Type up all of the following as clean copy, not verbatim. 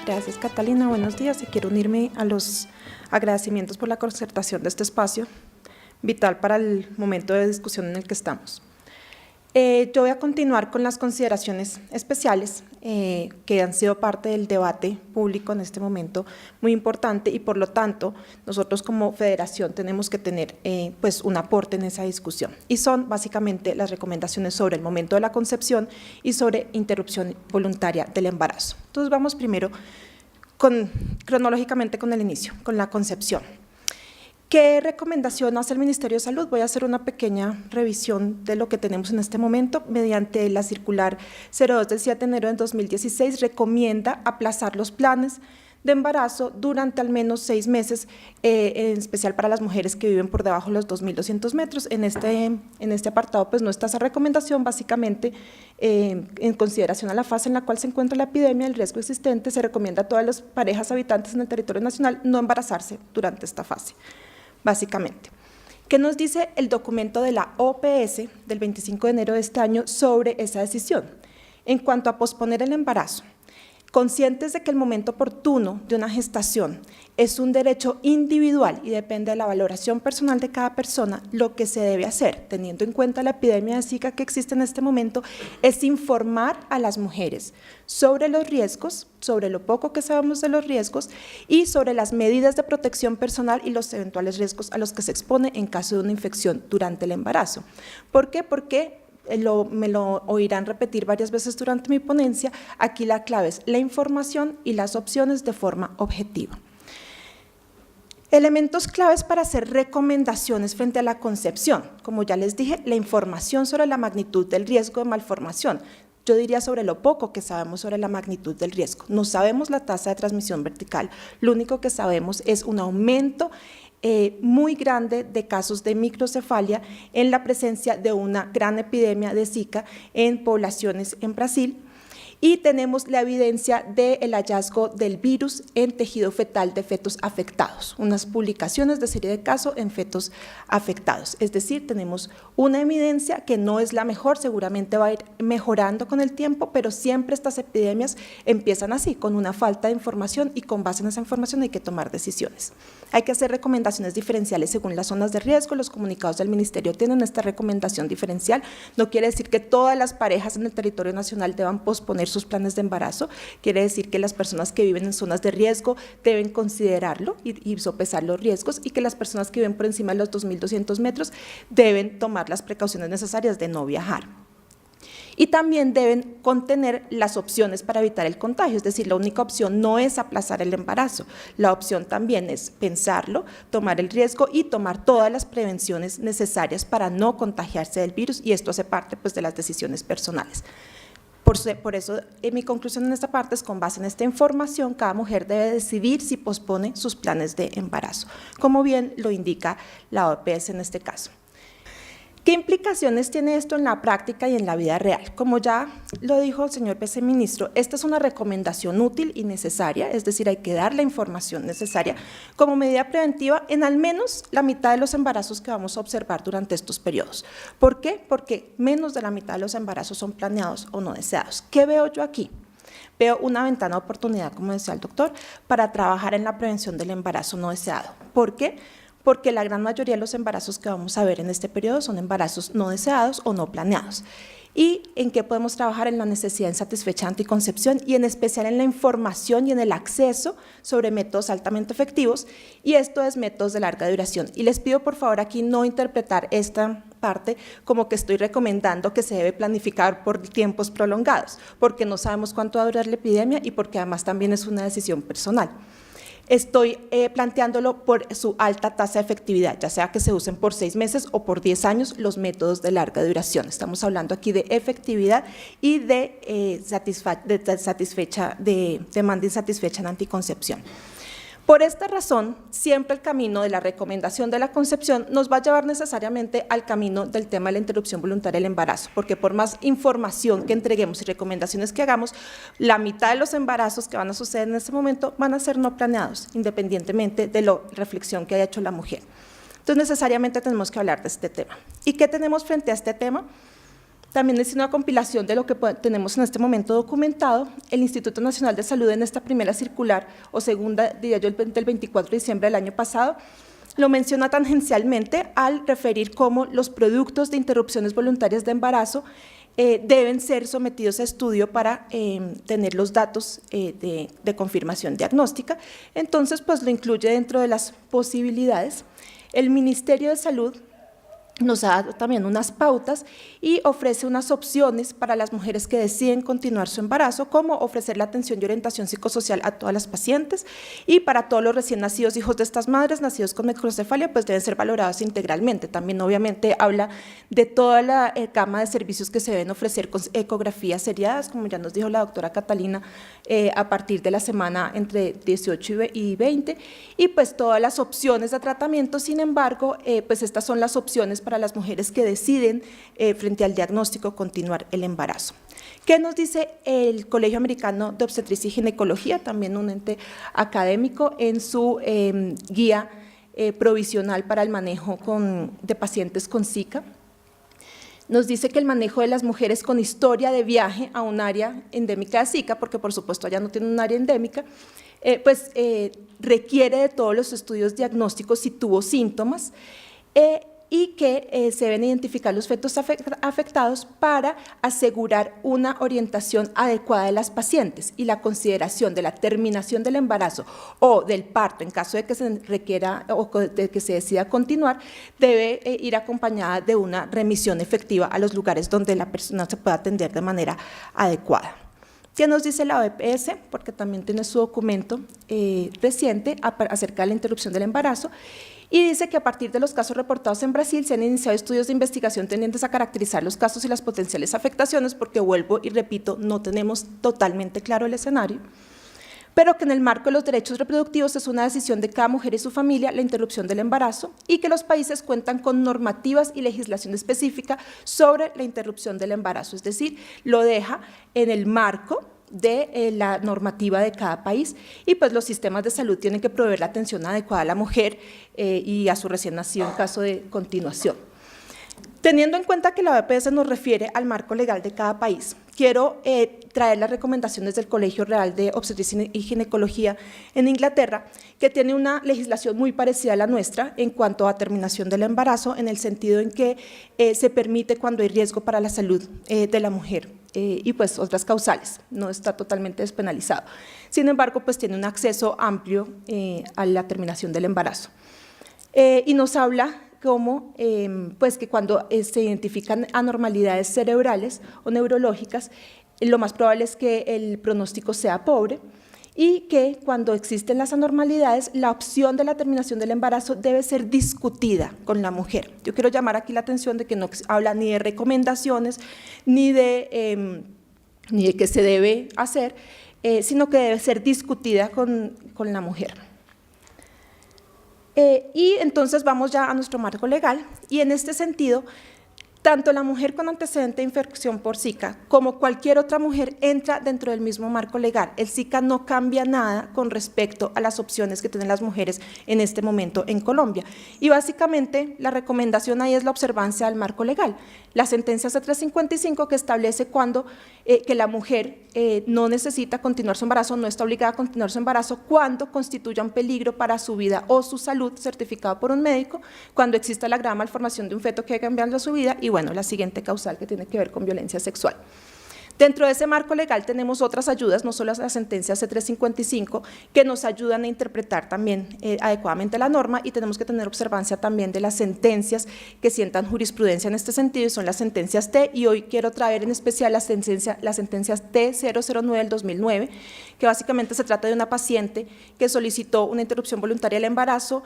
Gracias, Catalina. Buenos días y quiero unirme a los agradecimientos por la concertación de este espacio vital para el momento de discusión en el que estamos. Yo voy a continuar con las consideraciones especiales que han sido parte del debate público en este momento muy importante y por lo tanto nosotros como federación tenemos que tener pues un aporte en esa discusión y son básicamente las recomendaciones sobre el momento de la concepción y sobre interrupción voluntaria del embarazo. Entonces vamos primero cronológicamente con el inicio, con la concepción. ¿Qué recomendación hace el Ministerio de Salud? Voy a hacer una pequeña revisión de lo que tenemos en este momento. Mediante la circular 02 del 7 de enero de 2016, recomienda aplazar los planes de embarazo durante al menos 6 meses, en especial para las mujeres que viven por debajo de los 2.200 metros. En este apartado pues no está esa recomendación, básicamente en consideración a la fase en la cual se encuentra la epidemia, el riesgo existente, se recomienda a todas las parejas habitantes en el territorio nacional no embarazarse durante esta fase. Básicamente. ¿Qué nos dice el documento de la OPS del 25 de enero de este año sobre esa decisión? En cuanto a posponer el embarazo, conscientes de que el momento oportuno de una gestación es un derecho individual y depende de la valoración personal de cada persona, lo que se debe hacer, teniendo en cuenta la epidemia de Zika que existe en este momento, es informar a las mujeres sobre los riesgos, sobre lo poco que sabemos de los riesgos y sobre las medidas de protección personal y los eventuales riesgos a los que se expone en caso de una infección durante el embarazo. ¿Por qué? Porque me lo oirán repetir varias veces durante mi ponencia, aquí la clave es la información y las opciones de forma objetiva. Elementos claves para hacer recomendaciones frente a la concepción, como ya les dije, la información sobre la magnitud del riesgo de malformación. Yo diría sobre lo poco que sabemos sobre la magnitud del riesgo. No sabemos la tasa de transmisión vertical, lo único que sabemos es un aumento muy grande de casos de microcefalia en la presencia de una gran epidemia de Zika en poblaciones en Brasil. Y tenemos la evidencia del hallazgo del virus en tejido fetal de fetos afectados, unas publicaciones de serie de casos en fetos afectados. Es decir, tenemos una evidencia que no es la mejor, seguramente va a ir mejorando con el tiempo, pero siempre estas epidemias empiezan así, con una falta de información y con base en esa información hay que tomar decisiones. Hay que hacer recomendaciones diferenciales según las zonas de riesgo, los comunicados del Ministerio tienen esta recomendación diferencial, no quiere decir que todas las parejas en el territorio nacional deban posponer sus planes de embarazo, quiere decir que las personas que viven en zonas de riesgo deben considerarlo y sopesar los riesgos y que las personas que viven por encima de los 2.200 metros deben tomar las precauciones necesarias de no viajar. Y también deben contener las opciones para evitar el contagio, es decir, la única opción no es aplazar el embarazo, la opción también es pensarlo, tomar el riesgo y tomar todas las prevenciones necesarias para no contagiarse del virus y esto hace parte pues, de las decisiones personales. Por eso, mi conclusión en esta parte es con base en esta información, cada mujer debe decidir si pospone sus planes de embarazo, como bien lo indica la OPS en este caso. ¿Qué implicaciones tiene esto en la práctica y en la vida real? Como ya lo dijo el señor viceministro, esta es una recomendación útil y necesaria, es decir, hay que dar la información necesaria como medida preventiva en al menos la mitad de los embarazos que vamos a observar durante estos periodos. ¿Por qué? Porque menos de la mitad de los embarazos son planeados o no deseados. ¿Qué veo yo aquí? Veo una ventana de oportunidad, como decía el doctor, para trabajar en la prevención del embarazo no deseado. ¿Por qué? Porque la gran mayoría de los embarazos que vamos a ver en este periodo son embarazos no deseados o no planeados. ¿Y en qué podemos trabajar? En la necesidad insatisfecha de anticoncepción y en especial en la información y en el acceso sobre métodos altamente efectivos y esto es métodos de larga duración. Y les pido por favor aquí no interpretar esta parte como que estoy recomendando que se debe planificar por tiempos prolongados, porque no sabemos cuánto va a durar la epidemia y porque además también es una decisión personal. Estoy planteándolo por su alta tasa de efectividad, ya sea que se usen por 6 meses o por 10 años los métodos de larga duración. Estamos hablando aquí de efectividad y de demanda insatisfecha en anticoncepción. Por esta razón, siempre el camino de la recomendación de la concepción nos va a llevar necesariamente al camino del tema de la interrupción voluntaria del embarazo, porque por más información que entreguemos y recomendaciones que hagamos, la mitad de los embarazos que van a suceder en este momento van a ser no planeados, independientemente de la reflexión que haya hecho la mujer. Entonces, necesariamente tenemos que hablar de este tema. ¿Y qué tenemos frente a este tema? También es una compilación de lo que tenemos en este momento documentado. El Instituto Nacional de Salud en esta primera circular, o segunda, diría yo, del 24 de diciembre del año pasado, lo menciona tangencialmente al referir cómo los productos de interrupciones voluntarias de embarazo deben ser sometidos a estudio para tener los datos de confirmación diagnóstica. Entonces, pues lo incluye dentro de las posibilidades. El Ministerio de Salud nos da también unas pautas y ofrece unas opciones para las mujeres que deciden continuar su embarazo, como ofrecer la atención y orientación psicosocial a todas las pacientes, y para todos los recién nacidos hijos de estas madres nacidos con microcefalia, pues deben ser valorados integralmente. También obviamente habla de toda la gama de servicios que se deben ofrecer con ecografías seriadas, como ya nos dijo la doctora Catalina, a partir de la semana entre 18 y 20, y pues todas las opciones de tratamiento. Sin embargo, pues estas son las opciones para las mujeres que deciden frente al diagnóstico continuar el embarazo. ¿Qué nos dice el Colegio Americano de Obstetricia y Ginecología, también un ente académico, en su guía provisional para el manejo de pacientes con Zika? Nos dice que el manejo de las mujeres con historia de viaje a un área endémica de Zika, porque por supuesto allá no tiene un área endémica, requiere de todos los estudios diagnósticos si tuvo síntomas, y que se deben identificar los fetos afectados para asegurar una orientación adecuada de las pacientes, y la consideración de la terminación del embarazo o del parto en caso de que se requiera o de que se decida continuar, debe ir acompañada de una remisión efectiva a los lugares donde la persona se pueda atender de manera adecuada. ¿Qué nos dice la OPS? Porque también tiene su documento reciente acerca de la interrupción del embarazo, y dice que a partir de los casos reportados en Brasil se han iniciado estudios de investigación tendientes a caracterizar los casos y las potenciales afectaciones, porque vuelvo y repito, no tenemos totalmente claro el escenario, pero que en el marco de los derechos reproductivos es una decisión de cada mujer y su familia la interrupción del embarazo, y que los países cuentan con normativas y legislación específica sobre la interrupción del embarazo, es decir, lo deja en el marco de la normativa de cada país, y pues los sistemas de salud tienen que proveer la atención adecuada a la mujer y a su recién nacido en caso de continuación. Teniendo en cuenta que la OPS nos refiere al marco legal de cada país, quiero traer las recomendaciones del Colegio Real de Obstetricia y Ginecología en Inglaterra, que tiene una legislación muy parecida a la nuestra en cuanto a terminación del embarazo, en el sentido en que se permite cuando hay riesgo para la salud de la mujer y pues otras causales, no está totalmente despenalizado. Sin embargo, pues tiene un acceso amplio a la terminación del embarazo. Y nos habla como pues que cuando se identifican anormalidades cerebrales o neurológicas, lo más probable es que el pronóstico sea pobre, y que cuando existen las anormalidades, la opción de la terminación del embarazo debe ser discutida con la mujer. Yo quiero llamar aquí la atención de que no habla ni de recomendaciones, ni de qué se debe hacer, sino que debe ser discutida con la mujer. Y entonces vamos ya a nuestro marco legal, y en este sentido, tanto la mujer con antecedente de infección por Zika como cualquier otra mujer entra dentro del mismo marco legal. El Zika no cambia nada con respecto a las opciones que tienen las mujeres en este momento en Colombia. Y básicamente la recomendación ahí es la observancia del marco legal. La sentencia C355, que establece cuando que la mujer no necesita continuar su embarazo, no está obligada a continuar su embarazo cuando constituya un peligro para su vida o su salud, certificado por un médico, cuando exista la grave malformación de un feto que haya cambiado su vida, y bueno, la siguiente causal que tiene que ver con violencia sexual. Dentro de ese marco legal tenemos otras ayudas, no solo la sentencia C355, que nos ayudan a interpretar también adecuadamente la norma, y tenemos que tener observancia también de las sentencias que sientan jurisprudencia en este sentido, y son las sentencias T, y hoy quiero traer en especial las sentencias T009 del 2009, que básicamente se trata de una paciente que solicitó una interrupción voluntaria del embarazo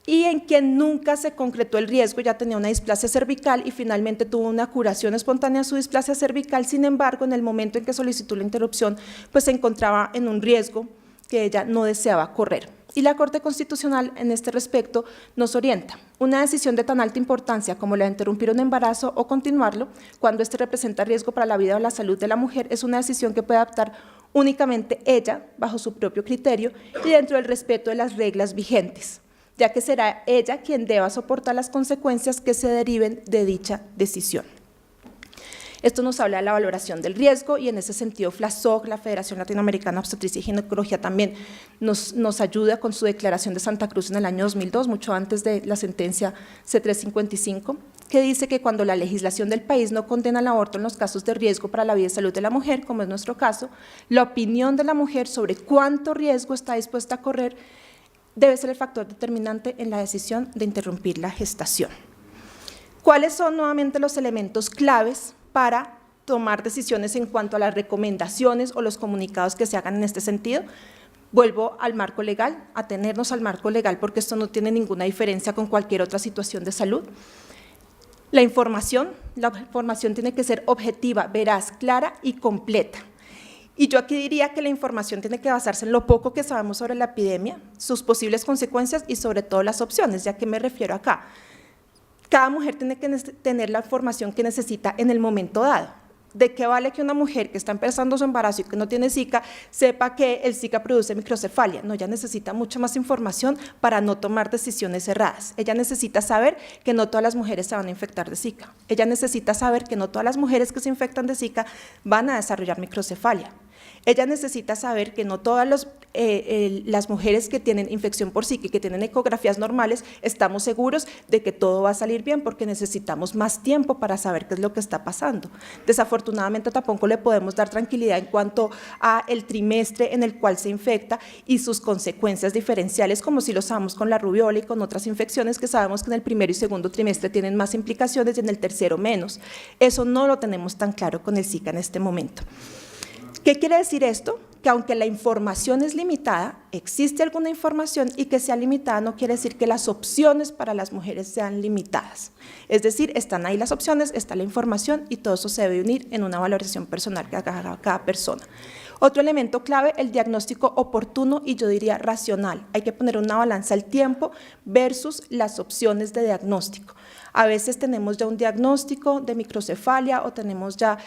y en quien nunca se concretó el riesgo, ya tenía una displasia cervical y finalmente tuvo una curación espontánea de su displasia cervical. Sin embargo, en el momento en que solicitó la interrupción, pues se encontraba en un riesgo que ella no deseaba correr. Y la Corte Constitucional en este respecto nos orienta. Una decisión de tan alta importancia como la de interrumpir un embarazo o continuarlo, cuando este representa riesgo para la vida o la salud de la mujer, es una decisión que puede adoptar únicamente ella, bajo su propio criterio y dentro del respeto de las reglas vigentes, ya que será ella quien deba soportar las consecuencias que se deriven de dicha decisión. Esto nos habla de la valoración del riesgo y en ese sentido FLASOG, la Federación Latinoamericana de Obstetricia y Ginecología, también nos ayuda con su declaración de Santa Cruz en el año 2002, mucho antes de la sentencia C355, que dice que cuando la legislación del país no condena el aborto en los casos de riesgo para la vida y salud de la mujer, como es nuestro caso, la opinión de la mujer sobre cuánto riesgo está dispuesta a correr debe ser el factor determinante en la decisión de interrumpir la gestación. ¿Cuáles son nuevamente los elementos claves para tomar decisiones en cuanto a las recomendaciones o los comunicados que se hagan en este sentido? Vuelvo al marco legal, atenernos al marco legal porque esto no tiene ninguna diferencia con cualquier otra situación de salud. La información tiene que ser objetiva, veraz, clara y completa. Y yo aquí diría que la información tiene que basarse en lo poco que sabemos sobre la epidemia, sus posibles consecuencias y sobre todo las opciones. ¿Ya a qué me refiero acá? Cada mujer tiene que tener la información que necesita en el momento dado. ¿De qué vale que una mujer que está empezando su embarazo y que no tiene Zika sepa que el Zika produce microcefalia? No, ella necesita mucha más información para no tomar decisiones erradas. Ella necesita saber que no todas las mujeres se van a infectar de Zika. Ella necesita saber que no todas las mujeres que se infectan de Zika van a desarrollar microcefalia. Ella necesita saber que no todas las mujeres que tienen infección por Zika y que tienen ecografías normales estamos seguros de que todo va a salir bien porque necesitamos más tiempo para saber qué es lo que está pasando. Desafortunadamente tampoco le podemos dar tranquilidad en cuanto a el trimestre en el cual se infecta y sus consecuencias diferenciales, como si lo sabemos con la rubiola y con otras infecciones que sabemos que en el primero y segundo trimestre tienen más implicaciones y en el tercero menos. Eso no lo tenemos tan claro con el Zika en este momento. ¿Qué quiere decir esto? Que aunque la información es limitada, existe alguna información y que sea limitada no quiere decir que las opciones para las mujeres sean limitadas. Es decir, están ahí las opciones, está la información y todo eso se debe unir en una valoración personal que haga cada persona. Otro elemento clave, el diagnóstico oportuno y yo diría racional. Hay que poner una balanza el tiempo versus las opciones de diagnóstico. A veces tenemos ya un diagnóstico de microcefalia o tenemos ya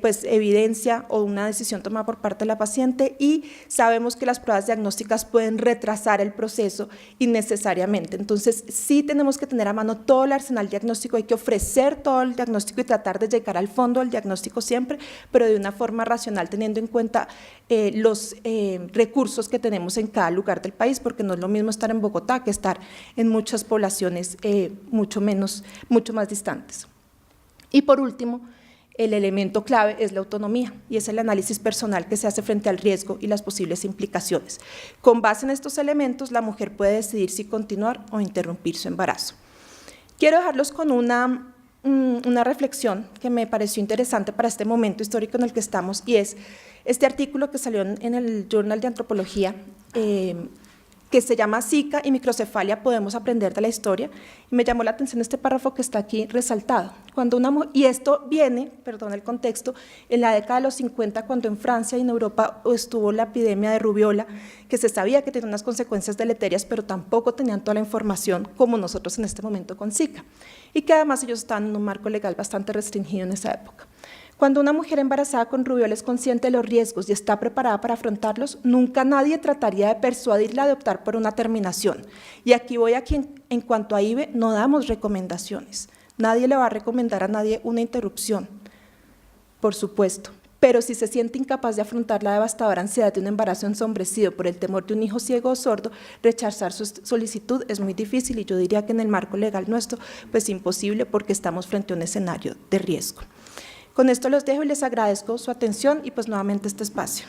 pues evidencia o una decisión tomada por parte de la paciente y sabemos que las pruebas diagnósticas pueden retrasar el proceso innecesariamente. Entonces sí tenemos que tener a mano todo el arsenal diagnóstico, hay que ofrecer todo el diagnóstico y tratar de llegar al fondo del diagnóstico siempre, pero de una forma racional teniendo en cuenta los recursos que tenemos en cada lugar del país, porque no es lo mismo estar en Bogotá que estar en muchas poblaciones mucho más distantes. Y por último, el elemento clave es la autonomía y es el análisis personal que se hace frente al riesgo y las posibles implicaciones. Con base en estos elementos, la mujer puede decidir si continuar o interrumpir su embarazo. Quiero dejarlos con una reflexión que me pareció interesante para este momento histórico en el que estamos y es este artículo que salió en el Journal de Antropología que se llama Zika y microcefalia, podemos aprender de la historia, y me llamó la atención este párrafo que está aquí resaltado. Y esto viene, perdón el contexto, en la década de los 50, cuando en Francia y en Europa estuvo la epidemia de rubiola, que se sabía que tenía unas consecuencias deleterias, pero tampoco tenían toda la información como nosotros en este momento con Zika, y que además ellos estaban en un marco legal bastante restringido en esa época. Cuando una mujer embarazada con rubiola es consciente de los riesgos y está preparada para afrontarlos, nunca nadie trataría de persuadirla de optar por una terminación. Y aquí voy a que en cuanto a IVE no damos recomendaciones. Nadie le va a recomendar a nadie una interrupción, por supuesto. Pero si se siente incapaz de afrontar la devastadora ansiedad de un embarazo ensombrecido por el temor de un hijo ciego o sordo, rechazar su solicitud es muy difícil y yo diría que en el marco legal nuestro, pues imposible porque estamos frente a un escenario de riesgo. Con esto los dejo y les agradezco su atención y pues nuevamente este espacio.